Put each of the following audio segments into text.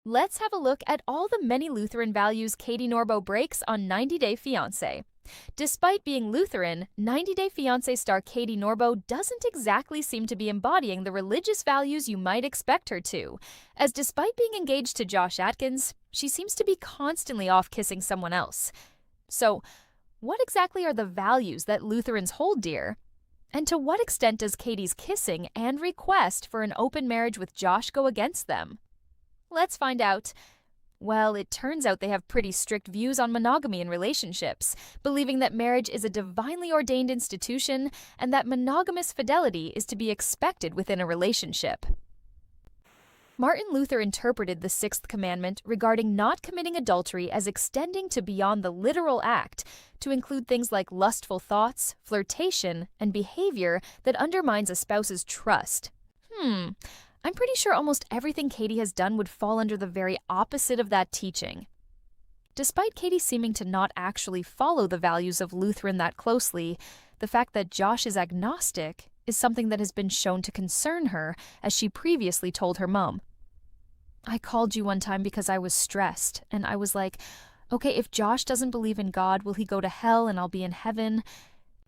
Let's have a look at all the many Lutheran values Catie Norboe breaks on 90 Day Fiancé. Despite being Lutheran, 90 Day Fiancé star Catie Norboe doesn't exactly seem to be embodying the religious values you might expect her to, as despite being engaged to Josh Atkins, she seems to be constantly off kissing someone else. So, what exactly are the values that Lutherans hold dear? And to what extent does Catie's kissing and request for an open marriage with Josh go against them? Let's find out. Well, it turns out they have pretty strict views on monogamy in relationships, believing that marriage is a divinely ordained institution and that monogamous fidelity is to be expected within a relationship. Martin Luther interpreted the sixth commandment regarding not committing adultery as extending to beyond the literal act to include things like lustful thoughts, flirtation, and behavior that undermines a spouse's trust. I'm pretty sure almost everything Catie has done would fall under the very opposite of that teaching. Despite Catie seeming to not actually follow the values of Lutheran that closely, the fact that Josh is agnostic is something that has been shown to concern her, as she previously told her mom. "I called you one time because I was stressed, and I was like, okay, if Josh doesn't believe in God, will he go to hell and I'll be in heaven?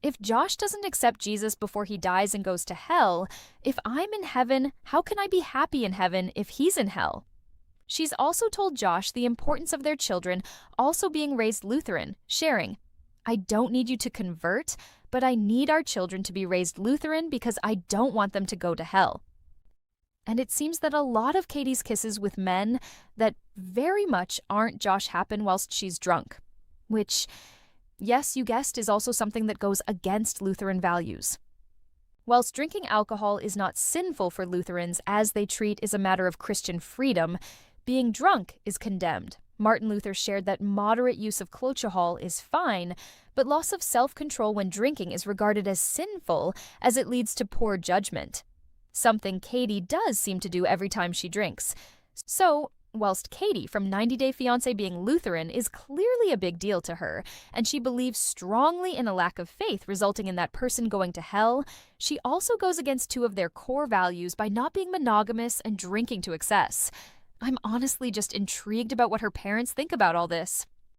If Josh doesn't accept Jesus before he dies and goes to hell, if I'm in heaven, how can I be happy in heaven if he's in hell?" She's also told Josh the importance of their children also being raised Lutheran, sharing, "I don't need you to convert, but I need our children to be raised Lutheran because I don't want them to go to hell." And it seems that a lot of Catie's kisses with men that very much aren't Josh happen whilst she's drunk, which, yes, you guessed, is also something that goes against Lutheran values. Whilst drinking alcohol is not sinful for Lutherans, as they treat is a matter of Christian freedom, being drunk is condemned. Martin Luther shared that moderate use of clochahol is fine, but loss of self-control when drinking is regarded as sinful as it leads to poor judgment. Something Catie does seem to do every time she drinks. So, whilst Catie from 90 Day Fiancé being Lutheran is clearly a big deal to her, and she believes strongly in a lack of faith resulting in that person going to hell, she also goes against two of their core values by not being monogamous and drinking to excess. I'm honestly just intrigued about what her parents think about all this.